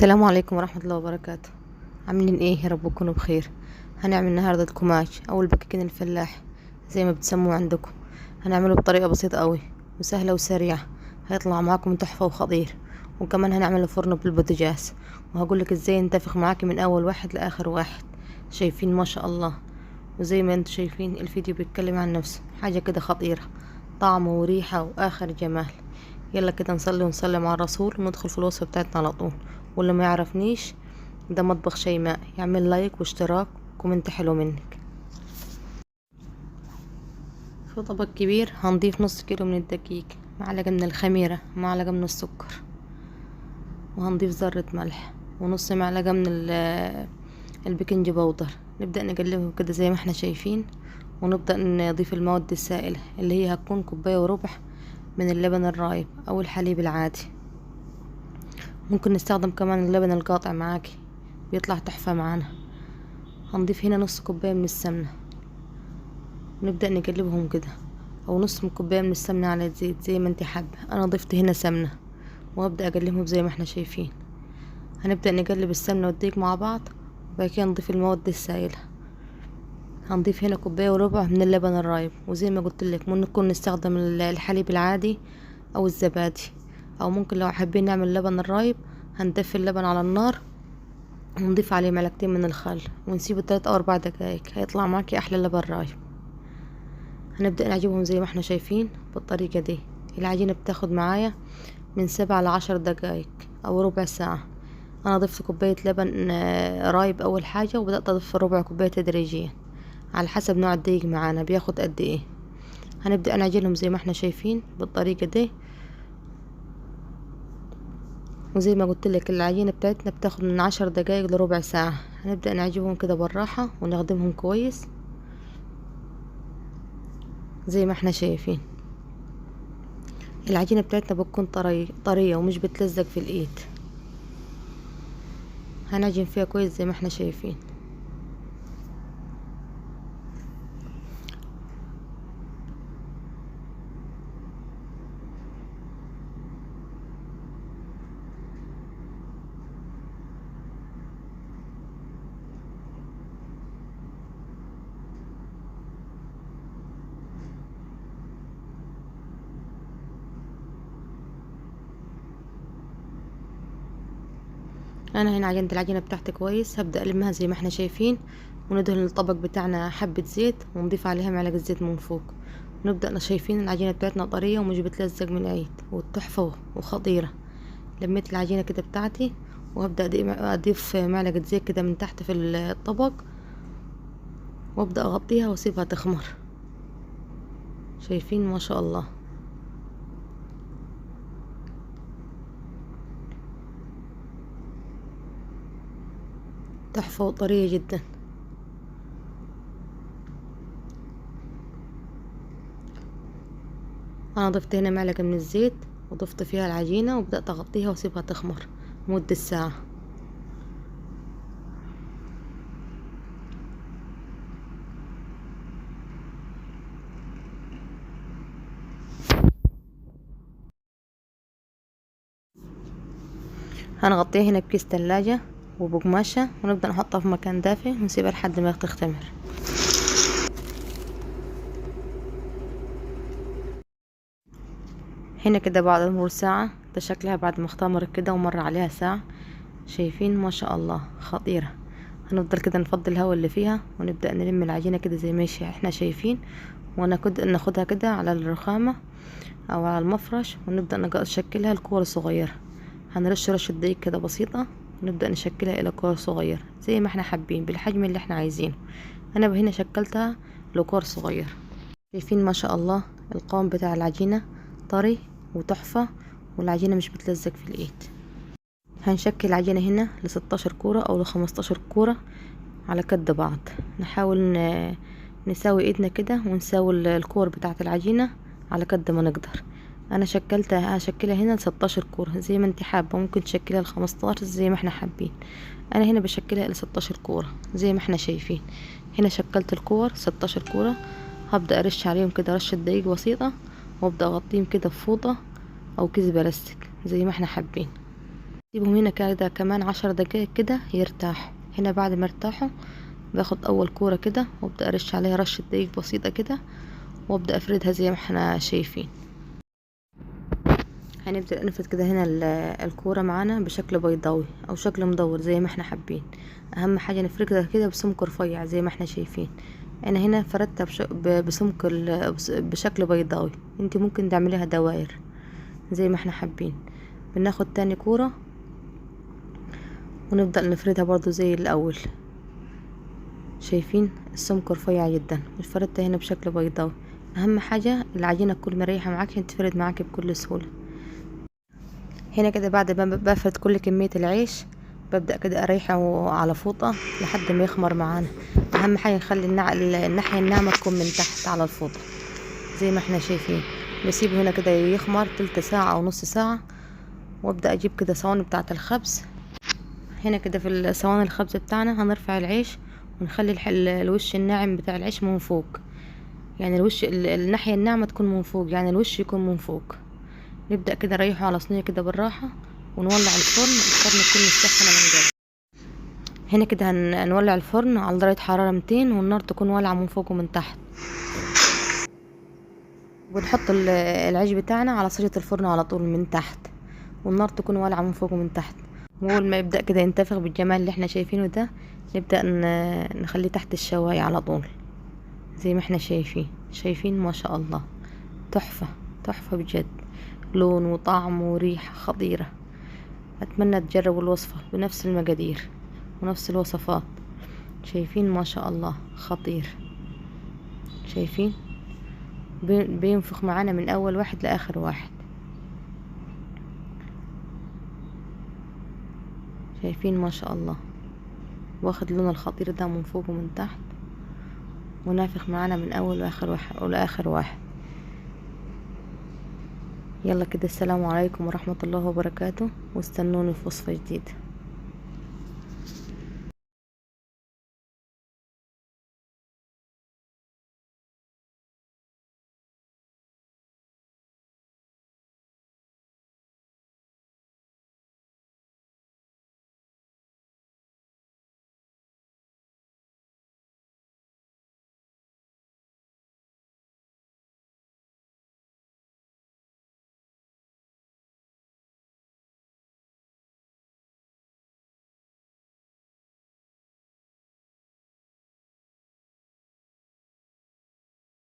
السلام عليكم ورحمة الله وبركاته. عاملين ايه؟ يا رب تكونوا بخير. هنعمل النهاردة الكماش او البكاكين الفلاح زي ما بتسموه عندكم. هنعمله بطريقة بسيطة قوي وسهلة وسريعة، هيطلع معاكم تحفة وخطير. وكمان هنعمله فرن بالبوتاجاز، وهقولك ازاي ينتفخ معاكي من اول واحد لاخر واحد. شايفين ما شاء الله؟ وزي ما انتوا شايفين الفيديو بيتكلم عن نفسه، حاجة كده خطيرة، طعم وريحة واخر جمال. يلا كده نصلي ونسلم على الرسول وندخل في الوصفة بتاعتنا على طول. واللي ما يعرفنيش، ده مطبخ شيماء، يعمل لايك واشتراك وكومنت حلو منك. في طبق كبير هنضيف نص كيلو من الدقيق، معلقة من الخميرة، معلقة من السكر، وهنضيف ذرة ملح، ونص معلقة من البيكنج باودر. نبدأ نقلبهم كده زي ما احنا شايفين، ونبدأ نضيف المواد السائلة اللي هي هتكون كوباية وربع من اللبن الرايب او الحليب العادي. ممكن نستخدم كمان اللبن القاطع معاكي، بيطلع تحفة معانا. هنضيف هنا نص كوباية من السمنة، ونبدأ نقلبهم كده، او نص من كوباية من السمنة على الزيت زي ما انت حابة. انا ضفت هنا سمنة، وابدأ اقلبهم زي ما احنا شايفين. هنبدأ نقلب السمنة والدقيق مع بعض، وبعد كده نضيف المواد السائلة. هنضيف هنا كوباية وربع من اللبن الرايب، وزي ما قلت لك ممكن نستخدم الحليب العادي او الزبادي، او ممكن لو حابين نعمل لبن الرايب هندفي اللبن على النار ونضيف عليه معلقتين من الخل، ونسيبه 3 أو 4 دقايق، هيطلع معاكي احلى لبن رايب. هنبدأ نعجبهم زي ما احنا شايفين بالطريقة دي. العجينة بتاخد معايا من 7 ل10 دقايق او ربع ساعة. انا ضفت كوباية لبن رايب اول حاجة، وبدأت اضيف ربع كوباية تدريجيا على حسب نوع الدقيق معانا بياخد قد ايه. هنبدأ نعجنهم زي ما احنا شايفين بالطريقة دي. وزي ما قلت لك العجينة بتاعتنا بتاخد من 10 دقايق لربع ساعة. هنبدأ نعجبهم كده بالراحة ونخدمهم كويس زي ما احنا شايفين. العجينة بتاعتنا بتكون طرية ومش بتلزق في الايد. هنعجن فيها كويس زي ما احنا شايفين. انا هنا عجنت العجينة بتاعتي كويس. هبدأ المها زي ما احنا شايفين، وندهن الطبق بتاعنا حبة زيت، ونضيف عليها معلقة زيت من فوق. ونبدأ شايفين العجينة بتاعتنا طرية ومش بتلزق من العيد، والتحفة وخطيرة. لميت العجينة كده بتاعتي، وهبدأ اضيف معلقة زيت كده من تحت في الطبق، وابدأ اغطيها واسيبها تخمر. شايفين ما شاء الله؟ تحفة وطرية جدا. انا ضفت هنا معلقة من الزيت، وضفت فيها العجينة، وبدأت اغطيها واسيبها تخمر مدة ساعة. هنغطيها هنا بكيس تلاجة وبقماشة، ونبدأ نحطها في مكان دافئ ونسيبها لحد ما تختمر. هنا كده بعد مرور ساعة، ده شكلها بعد ما اختمرت كده ومر عليها ساعة. شايفين ما شاء الله؟ خطيرة. هنفضل كده نفضي الهواء اللي فيها، ونبدأ نلم العجينة كده زي ما احنا شايفين. وانا كده ناخدها كده على الرخامة او على المفرش، ونبدأ نشكلها لكور صغيرة. هنرش رشة دقيق كده بسيطة، ونبدأ نشكلها الى كور صغيرة زي ما احنا حابين بالحجم اللي احنا عايزينه. انا هنا شكلتها لكور صغير. شايفين ما شاء الله؟ القوام بتاع العجينة طري وتحفة، والعجينة مش بتلزق في الايد. هنشكل العجينة هنا ل16 كورة او ل15 كورة على قد بعض. نحاول نساوي ايدنا كده، ونساوي الكور بتاعة العجينة على قد ما نقدر. انا هشكلها هنا ل16 كورة زي ما انت حابة، ممكن تشكلها ل15 زي ما احنا حابين. انا هنا بشكلها ل16 كورة زي ما احنا شايفين. هنا شكلت الكور 16 كورة. هبدأ ارش عليهم كده رشة دقيق بسيطة، وابدأ اغطيهم كده بفوطة او كيس بلاستيك زي ما احنا حابين. سيبهم هنا كده كمان 10 دقايق كده يرتاحوا. هنا بعد ما ارتاحوا باخد اول كورة كده وابدأ ارش عليها رشة دقيق بسيطة كده، وابدأ افردها زي ما احنا شايفين. هنبدأ نفرد كده هنا الكورة معانا بشكل بيضاوي او شكل مدور زي ما احنا حابين. اهم حاجة نفردها كده بسمك رفيع زي ما احنا شايفين. انا هنا فردتها بسمك بشكل بيضاوي. انت ممكن تعمليها دوائر زي ما احنا حابين. بناخد تاني كورة ونبدأ نفردها برضو زي الاول. شايفين السمك رفيع جدا، وفردتها هنا بشكل بيضاوي. اهم حاجة العجينة تكون مريحة معاك عشان تفرد معاك بكل سهولة. هنا كده بعد ما بفرد كل كمية العيش ببدأ كده اريحه على فوطة لحد ما يخمر معانا. اهم حاجة نخلي الناحية الناعمة تكون من تحت على الفوطة زي ما احنا شايفين. بسيبه هنا كده يخمر تلت ساعة او نص ساعة، وابدأ اجيب كده صواني بتاعة الخبز. هنا كده في الصواني الخبز بتاعنا هنرفع العيش ونخلي الوش الناعم بتاع العيش من فوق. يعني الوش الناحية الناعمة تكون من فوق، يعني الوش يكون من فوق. نبدأ كده نريحه على صينية كده بالراحة ونولع الفرن يكون مستخدم من جد. هنا كده هنولع الفرن على درجة حرارة 200 والنار تكون والعة من فوق ومن تحت. ونحط العيش بتاعنا على صاجة الفرن على طول من تحت، والنار تكون والعة من فوق ومن تحت. واول ما يبدأ كده ينتفخ بالجمال اللي احنا شايفينه ده نبدأ نخليه تحت الشواية على طول زي ما احنا شايفين ما شاء الله. تحفة تحفة بجد، لون وطعم وريحة خطيرة. اتمنى تجربوا الوصفة بنفس المقادير ونفس الوصفات. شايفين ما شاء الله خطير. شايفين بينفخ معانا من اول واحد لاخر واحد. شايفين ما شاء الله، واخد لون الخطير ده من فوق ومن تحت، ونافخ معانا من اول واخر واحد. يلا كده، السلام عليكم ورحمة الله وبركاته، واستنوني في وصفة جديدة.